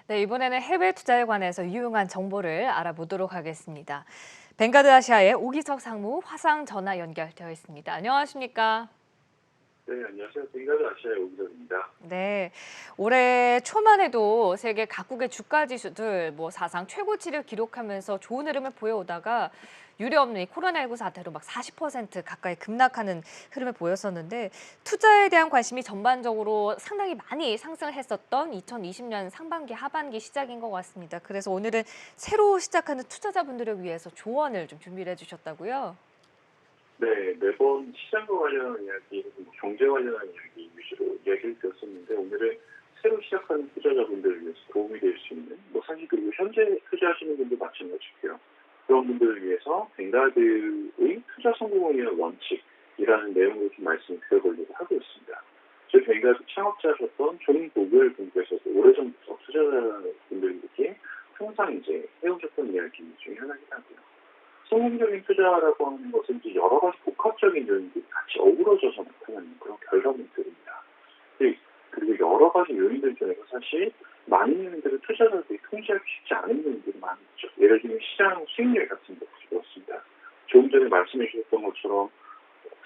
네, 이번에는 해외 투자에 관해서 유용한 정보를 알아보도록 하겠습니다. 뱅가드 아시아의 오기석 상무 화상 전화 연결되어 있습니다. 안녕하십니까? 네, 안녕하세요. 뱅가드 아시아의 오기석입니다. 네, 올해 초만 해도 세계 각국의 주가 지수들 사상 최고치를 기록하면서 좋은 흐름을 보여오다가 유례없는 이 코로나19 사태로 막 40% 가까이 급락하는 흐름을 보였었는데 투자에 대한 관심이 전반적으로 상당히 많이 상승했었던 2020년 상반기, 하반기 시작인 것 같습니다. 그래서 오늘은 새로 시작하는 투자자분들을 위해서 조언을 좀 준비를 해주셨다고요? 네, 매번 시장과 관련한 이야기, 경제 관련한 이야기 위주로 이야기를 드렸었는데 오늘은 새로 시작하는 투자자분들을 위해서 도움이 될 수 있는, 사실 그리고 현재 투자하시는 분도 마찬가지고요. 그런 분들을 위해서 뱅가드의 투자 성공을 위한 원칙이라는 내용을 좀 말씀드려보려고 하고 있습니다. 저희 뱅가드 창업자셨던 존 보글 분께서도 오래전부터 투자자분들에게 항상 이제 해오셨던 이야기 중에 하나긴 하고요. 성공적인 투자라고 하는 것은 이제 여러 가지 복합적인 요인들이 같이 어우러져서 나타나는 그런 결과물들입니다. 그리고 여러 가지 요인들 중에서 사실 많은 요인들을 투자자들이 통제하기 쉽지 않은 요인들이 많이 있죠. 예를 들면 시장 수익률 같은 것도 그렇습니다. 조금 전에 말씀해 주셨던 것처럼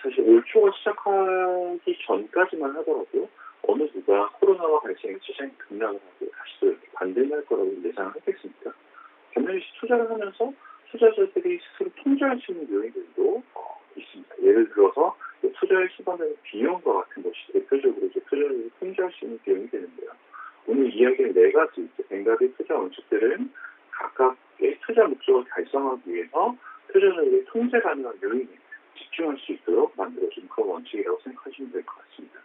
사실 올 초가 시작하기 전까지만 하더라도 어느 누가 코로나와 발생해 시장이 급락을 하고 다시 또 이렇게 반등할 거라고 예상을 했겠습니까? 반면에 투자를 하면서 투자자들이 스스로 통제할 수 있는 요인들도 있습니다. 예를 들어서 투자에 수반되는 비용과 같은 것이 대표적으로 이제 투자를 통제할 수 있는 비용이 되는데요. 오늘 이야기할 네 가지 뱅가드의 투자 원칙들은 각각의 투자 목적을 달성하기 위해서 투자자들의 통제 가능한 요인에 집중할 수 있도록 만들어준 그런 원칙이라고 생각하시면 될 것 같습니다.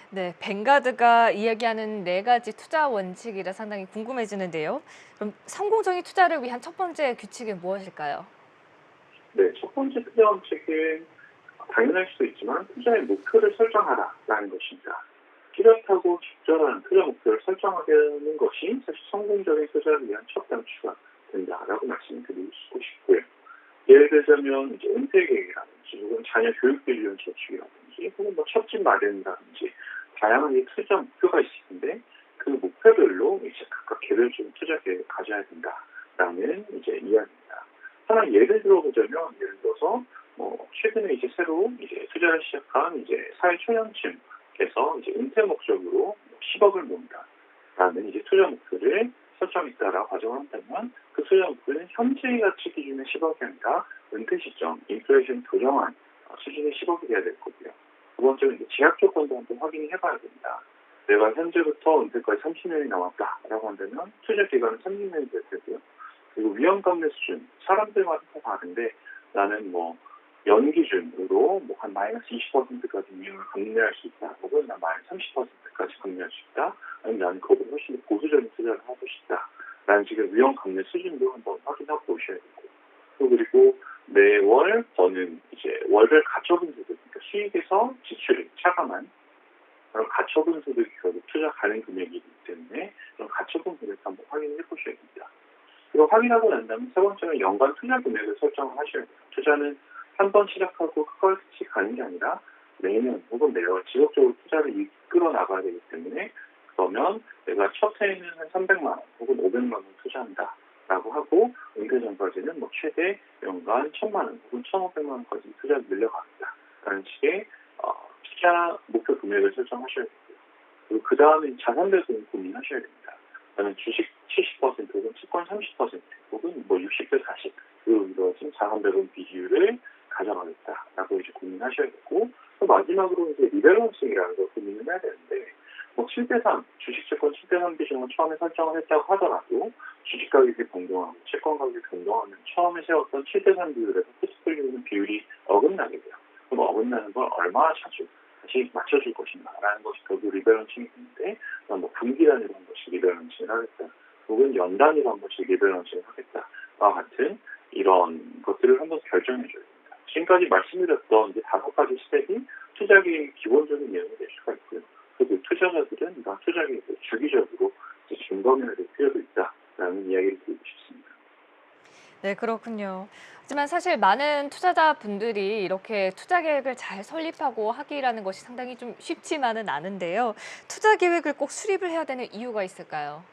네, 뱅가드가 이야기하는 네 가지 투자 원칙이라 상당히 궁금해지는데요. 그럼 성공적인 투자를 위한 첫 번째 규칙은 무엇일까요? 네, 첫 번째 투자 원칙은 당연할 수도 있지만 투자의 목표를 설정하라라는 것입니다. 뚜렷하고 적절한 투자 목표를 설정하는 것이 사실 성공적인 투자를 위한 첫 단추가 된다라고 말씀드리고 싶고요. 예를 들자면 이제 은퇴 계획이라든지 혹은 자녀 교육비를 위한 저축이라든지 혹은 첫 집 마련이라든지 다양한 이 투자 목표가 있을 텐데 그 목표별로 이제 각각 개별적인 투자 계획을 가져야 된다라는 이제 이야기입니다. 하나 예를 들어보자면 예를 들어서 최근에 이제 새로 이제 투자를 시작한 이제 사회 초년층에서 이제 은퇴 목적으로 10억을 모은다라는 이제 투자 목표를 설정했다라고 가정을 한다면 그 투자 목표는 현재의 가치 기준의 10억이 아니라 은퇴 시점, 인플레이션 조정한 수준의 10억이 돼야 될 거고요. 두 번째는 이제 제약 조건도 한번 확인해 봐야 됩니다. 내가 현재부터 은퇴까지 30년이 남았다라고 한다면 투자 기간은 30년이 될 테고요. 그리고 위험 감내 수준, 사람들마다 다 다른데 나는 연 기준으로 한 마이너스 20%까지 위험을 감내할 수 있다. 혹은 난 마이너스 30%까지 감내할 수 있다. 아니면 나는 그보다 훨씬 더 보수적인 투자를 하고 싶다. 라는 식의 위험 감내 수준도 한번 확인하고 보셔야 되고. 또 그리고 매월 버는 이제 월별 가처분 소득, 그러니까 수익에서 지출을 차감한 그런 가처분 소득이 결국 투자 가능 금액이기 때문에 그런 가처분 금액 한번 확인해 보셔야 됩니다. 이거 확인하고 난 다음에 세 번째는 연간 투자 금액을 설정을 하셔야 돼요. 투자는 한 번 시작하고 끝까지 가는 게 아니라 매년 혹은 매월 지속적으로 투자를 이끌어 나가야 되기 때문에 그러면 내가 첫 해에는 한 300만 원 혹은 500만 원 투자한다라고 하고 은퇴 전까지는 최대 연간 1000만 원 혹은 1500만 원까지 투자를 늘려가겠다라는 식의 투자 목표 금액을 설정하셔야 되고요. 그리고 그 다음에 자산 배분 고민하셔야 됩니다. 저는 주식 70% 혹은 채권 30% 혹은 60대 40로 이루어진 자산 배분 비율을 가져가겠다라고 이제 고민하셔야 되고 또 마지막으로 이제 리밸런싱이라는 걸 고민을 해야 되는데 7대 3 주식 채권 7대 3 비중을 처음에 설정을 했다고 하더라도 주식 가격이 변동하고 채권 가격이 변동하면 처음에 세웠던 7대 3 비율에서 포트폴리오는 비율이 어긋나게 돼요. 그럼 어긋나는 걸 얼마나 자주 다시 맞춰줄 것인가라는 것이 결국 리밸런싱이 있는데 분기단위로 한 번씩 리밸런싱을 하겠다. 혹은 연단위로 한 번씩 리밸런싱을 하겠다와 같은 이런 것들을 한번 결정해 줘야 됩니다. 지금까지 말씀드렸던 이제 5가지 스텝이 투자 계획의 기본적인 내용이 될 수가 있고요. 그리고 투자자들은 이런 투자 계획을 주기적으로 점검해야 될 필요도 있다라는 이야기를 드리고 싶습니다. 네, 그렇군요. 하지만 사실 많은 투자자분들이 이렇게 투자 계획을 잘 설립하고 하기라는 것이 상당히 좀 쉽지만은 않은데요. 투자 계획을 꼭 수립을 해야 되는 이유가 있을까요?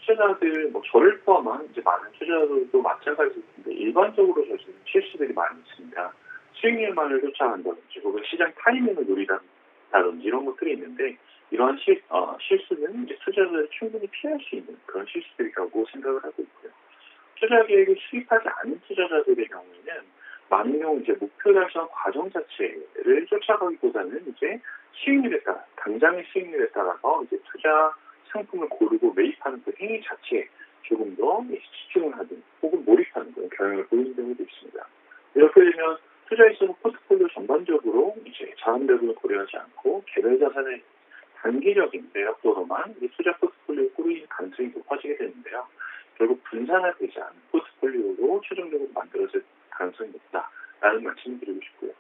투자자들, 뭐 저를 포함한 이제 많은 투자자들도 마찬가지일 텐데 일반적으로 저지른 실수들이 많이 있습니다. 수익률만을 쫓아간다든지 혹은 시장 타이밍을 노리다든지 이런 것들이 있는데 이러한 실수는 이제 투자자들이 충분히 피할 수 있는 그런 실수들이라고 생각을 하고 있고요. 투자 계획을 수립하지 않은 투자자들의 경우에는 많은 경우 이제 목표 달성 과정 자체를 쫓아가기보다는 이제 수익률에 따라 당장의 수익률에 따라서 이제 투자 상품을 고르고 매입하는 그 행위 자체에 조금 더 집중을 하든 혹은 몰입하는 그런 경향을 보이는 경우도 있습니다. 이렇게 되면 투자에 있어서 포트폴리오 전반적으로 이제 자산 배분을 고려하지 않고 개별 자산의 단기적인 매력도로만 투자 포트폴리오를 꾸리는 가능성이 높아지게 되는데요. 결국 분산화되지 않은 포트폴리오로 최종적으로 만들어질 가능성이 높다라는 말씀을 드리고 싶고요.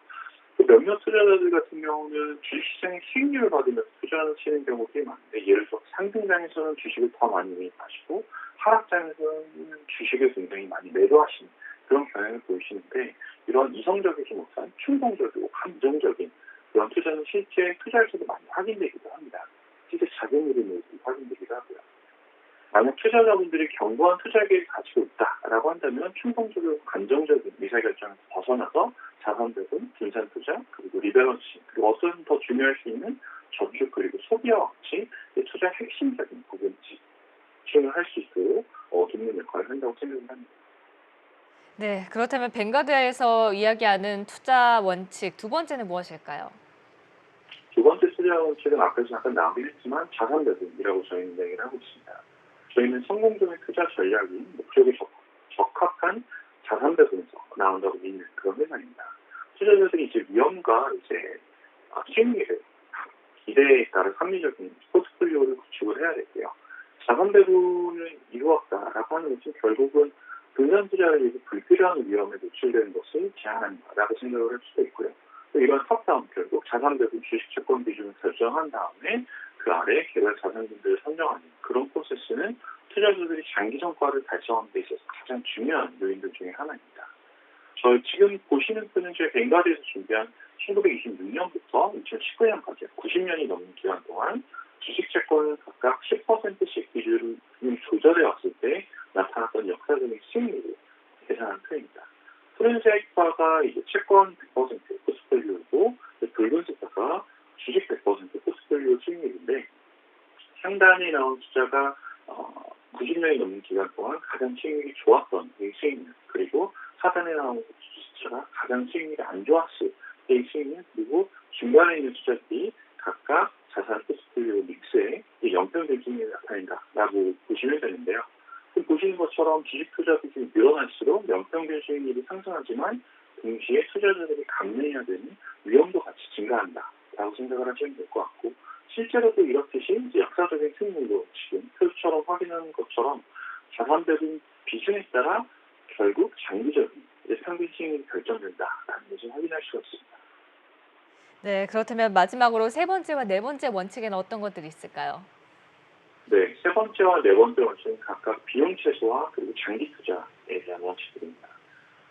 또 몇몇 투자자들 같은 경우는 주식시장의 수익률을 받으면서 투자하시는 경우들이 많은데 예를 들어 상승장에서는 주식을 더 많이 매입하시고 하락장에서는 주식을 굉장히 많이 매도하시는 그런 경향을 보이시는데 이런 이성적이지 못한 충동적이고 감정적인 그런 투자는 실제 투자에서도 많이 확인되기도 합니다. 실제 작은 흐름에서 확인되기도 하고요. 만약 투자자분들이 견고한 투자 계획을 가지고 있다라고 한다면 충동적이고 감정적인 의사결정에서 벗어나서 자산 배분, 분산 투자, 그리고 리밸런싱, 그리고 어떤 더 중요할 수 있는 저축 그리고 소비와 같이 투자의 핵심적인 부분 집중을 할 수 있도록 돕는 역할을 한다고 생각을 합니다. 네, 그렇다면 뱅가드에서 이야기하는 투자 원칙 두 번째는 무엇일까요? 두 번째 투자 원칙은 앞에서 잠깐 나오긴 했지만 자산 배분이라고 저희는 이야기를 하고 있습니다. 저희는 성공적인 투자 전략이 목적에 적합한 자산 배분에서 나온다고 믿는 그런 회사입니다. 투자자들이 이제 위험과 이제 수익률을 기대에 따른 합리적인 포트폴리오를 구축을 해야 되고요. 자산 배분을 이루었다라고 하는 것은 결국은 분산 투자를 위해서 불필요한 위험에 노출되는 것을 제한한다라고 생각을 할 수도 있고요. 또 이런 탑다운 결국 자산 배분 주식 채권 비중을 결정한 다음에 그 아래 개별 자산분들을 선정하는 그런 프로세스는 투자자들이 장기 성과를 달성하는 데 있어서 가장 중요한 요인들 중에 하나입니다. 지금 보시는 분은 저희 뱅가드에서 준비한 1926년부터 2019년까지 90년이 넘는 기간 동안 주식채권을 각각 10%씩 비율을 조절해 왔을 때 나타났던 역사적인 수익률을 계산한 표입니다. 푸른색바가 이제 채권 100% 포트폴리오고 붉은색바가 주식 100% 포트폴리오 수익률인데 상단에 나온 숫자가 90년이 넘는 기간 동안 가장 수익률이 좋았던 이 수익률 그리고 하단에 나온 숫자가 가장 수익률이 안 좋았을 때의 수익률 그리고 중간에 있는 숫자들이 각각 자산 포트폴리오 믹스의 연평균 수익률이 나타낸다라고 보시면 되는데요. 보시는 것처럼 주식 투자 비중이 늘어날수록 연평균 수익률이 상승하지만 동시에 투자자들이 감내해야 되는 위험도 같이 증가한다라고 생각을 하시면 될 것 같고 실제로도 이렇듯이 역사적인 수익률도 지금 표처럼 확인하는 것처럼 자산 배분 비중에 따라 결국 장기적인 평균 수익률이 결정된다라는 것을 확인할 수가 있습니다. 네, 그렇다면 마지막으로 세 번째와 네 번째 원칙에는 어떤 것들이 있을까요? 네, 세 번째와 네 번째 원칙은 각각 비용 최소화 그리고 장기 투자에 대한 원칙들입니다.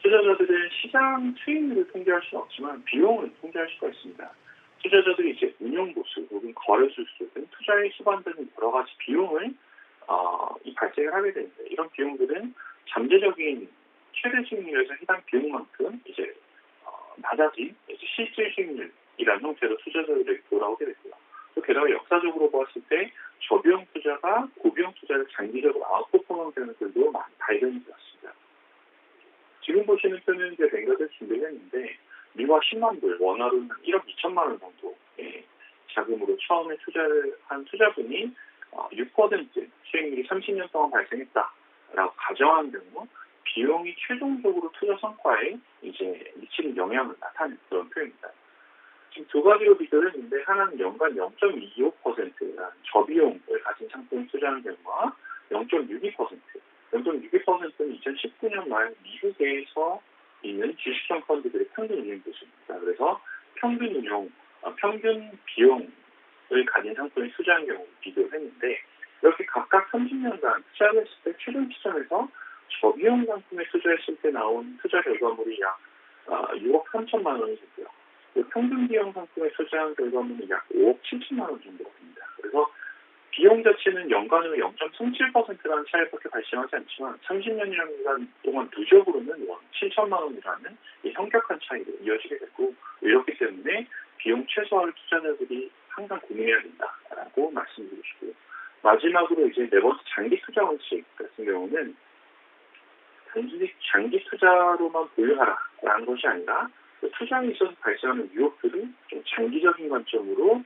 투자자들은 시장 수익률을 통제할 수는 없지만 비용을 통제할 수가 있습니다. 투자자들이 이제 운용보수 혹은 거래수수 등 투자에 수반되는 여러 가지 비용을 발생을 하게 되는데 이런 비용들은 잠재적인 최대 수익률에서 해당 비용만큼 이제 낮아진 실질 수익률이라는 형태로 투자자들에게 돌아오게 되고요. 또 게다가 역사적으로 봤을 때 저비용 투자가 고비용 투자를 장기적으로 아웃퍼포먼스하는 글도 많이 발견이 되었습니다. 지금 보시는 표는 이제 뱅가드 준비를 했는데 미화 10만 불, 원화로는 1억 2천만 원 정도의 자금으로 처음에 투자를 한 투자분이 6% 수익률이 30년 동안 발생했다라고 가정한 경우 비용이 최종적으로 투자 성과에 이제 미치는 영향을 나타내는 그런 표입니다. 지금 두 가지로 비교를 했는데 하나는 연간 0.25%라는 저비용을 가진 상품을 투자하는 경우와 0.62%, 0.62%는 2019년 말 미국에서 있는 주식형 펀드들의 평균 운용 보수입니다. 그래서 평균 비용을 가진 상품을 투자한 경우 비교를 했는데 이렇게 각각 30년간 투자를 했을 때 최종 시점에서 저비용 상품에 투자했을 때 나온 투자 결과물이 약 6억 3천만 원이 되고요. 평균 비용 상품에 투자한 결과물은 약 5억 7천만 원 정도가 됩니다. 그래서 비용 자체는 연간으로 0.37%라는 차이밖에 발생하지 않지만 30년이라는 기간 동안 누적으로는 7천만 원이라는 이 현격한 차이로 이어지게 되고 이렇기 때문에 비용 최소화를 투자자들이 항상 고민해야 된다라고 말씀드리고 싶고요. 마지막으로 이제 네 번째 장기 투자 원칙 같은 경우는 단순히 장기 투자로만 보유하라라는 것이 아니라 그 투자에 있어서 발생하는 유혹들을 좀 장기적인 관점으로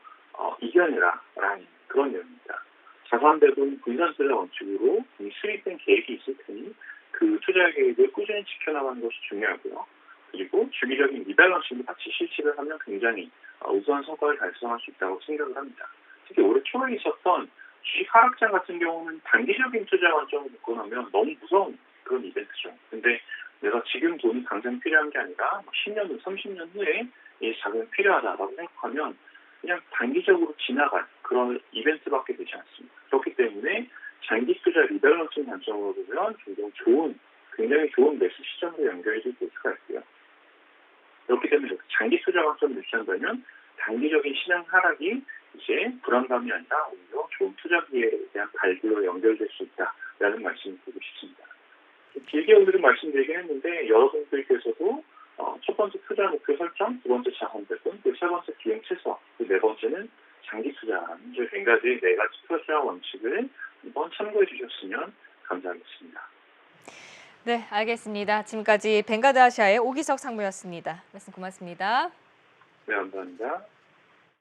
이겨내라라는 그런 내용입니다. 자산 배분 분산 투자 원칙으로 이 수립된 계획이 있을 테니 그 투자 계획을 꾸준히 지켜나가는 것이 중요하고요. 그리고 주기적인 리밸런싱도 같이 실시를 하면 굉장히 우수한 성과를 달성할 수 있다고 생각을 합니다. 특히 올해 초에 있었던 주식 하락장 같은 경우는 단기적인 투자 관점을 놓고 나면 너무 무서운 그런 이벤트죠. 근데 내가 지금 돈이 당장 필요한 게 아니라 10년 후, 30년 후에 이 자금이 필요하다라고 생각하면 그냥 단기적으로 지나갈 그런 이벤트밖에 되지 않습니다. 그렇기 때문에 장기 투자 리밸런싱 관점으로 보면 굉장히 좋은 매수 시점으로 연결이 될 수가 있고요. 그렇기 때문에 장기 투자 관점을 유지한다면 단기적인 시장 하락이 이제 불안감이 아니라 오히려 좋은 투자 기회에 대한 발굴로 연결될 수 있다라는 말씀을 드리고 싶습니다. 길게 오늘은 말씀드리긴 했는데 여러분들께서도 첫 번째 투자 목표 설정, 두 번째 자산 배분, 세 번째 비용 최소화, 네 번째는 장기 투자라는 이 뱅가드의 네 가지 투자 원칙을 한번 참고해 주셨으면 감사하겠습니다. 네, 알겠습니다. 지금까지 뱅가드 아시아의 오기석 상무였습니다. 말씀 고맙습니다. 네, 감사합니다.